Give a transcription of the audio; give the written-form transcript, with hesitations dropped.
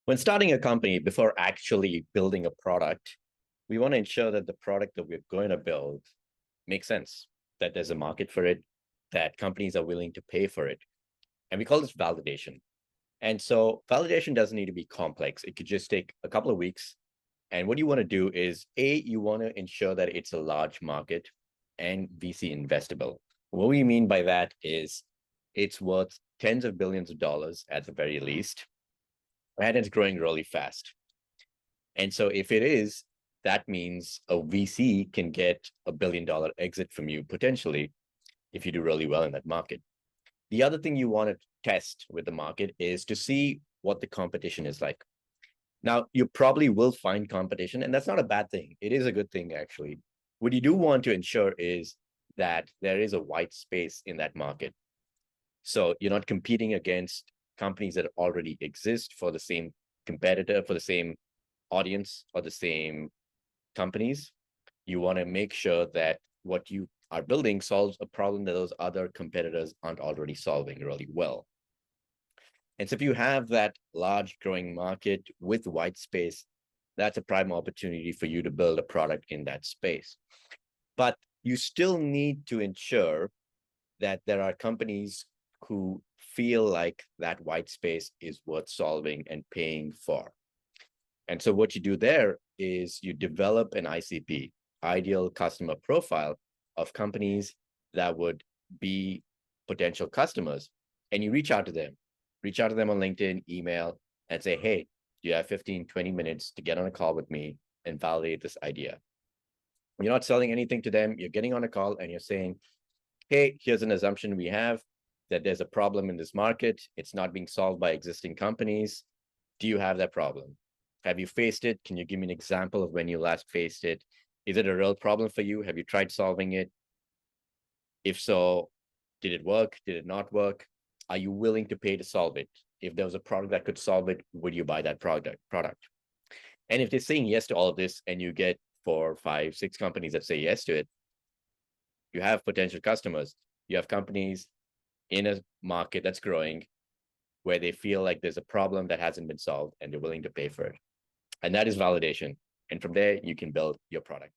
When starting a company, before actually building a product, we want to ensure that the product that we're going to build makes sense, that there's a market for it, that companies are willing to pay for it. And we call this validation. And so validation doesn't need to be complex. It could just take a couple of weeks. And what you want to do is, you want to ensure that it's a large market and VC investable. What we mean by that is it's worth tens of billions of dollars at the very least, and it's growing really fast. And so if it is, that means a VC can get $1 billion exit from you potentially if you do really well in that market. The other thing you want to test with the market is to see what the competition is like. Now, you probably will find competition, and that's not a bad thing. It is a good thing, actually. What you do want to ensure is that there is a white space in that market. So you're not competing against companies that already exist for the same competitor, for the same audience, or the same companies. You want to make sure that what you are building solves a problem that those other competitors aren't already solving really well. And so if you have that large growing market with white space, that's a prime opportunity for you to build a product in that space. But you still need to ensure that there are companies who feel like that white space is worth solving and paying for. And so what you do there is you develop an ICP, ideal customer profile, of companies that would be potential customers. And you reach out to them on LinkedIn, email, and say, hey, do you have 15, 20 minutes to get on a call with me and validate this idea? You're not selling anything to them. You're getting on a call and you're saying, hey, here's an assumption we have that there's a problem in this market. It's not being solved by existing companies. Do you have that problem? Have you faced it? Can you give me an example of when you last faced it? Is it a real problem for you? Have you tried solving it? If so, did it work? Did it not work? Are you willing to pay to solve it? If there was a product that could solve it, would you buy that product? And if they're saying yes to all of this and you get 4, 5, 6 companies that say yes to it, you have potential customers. You have companies in a market that's growing where they feel like there's a problem that hasn't been solved and they're willing to pay for it. And that is validation. And from there, you can build your product.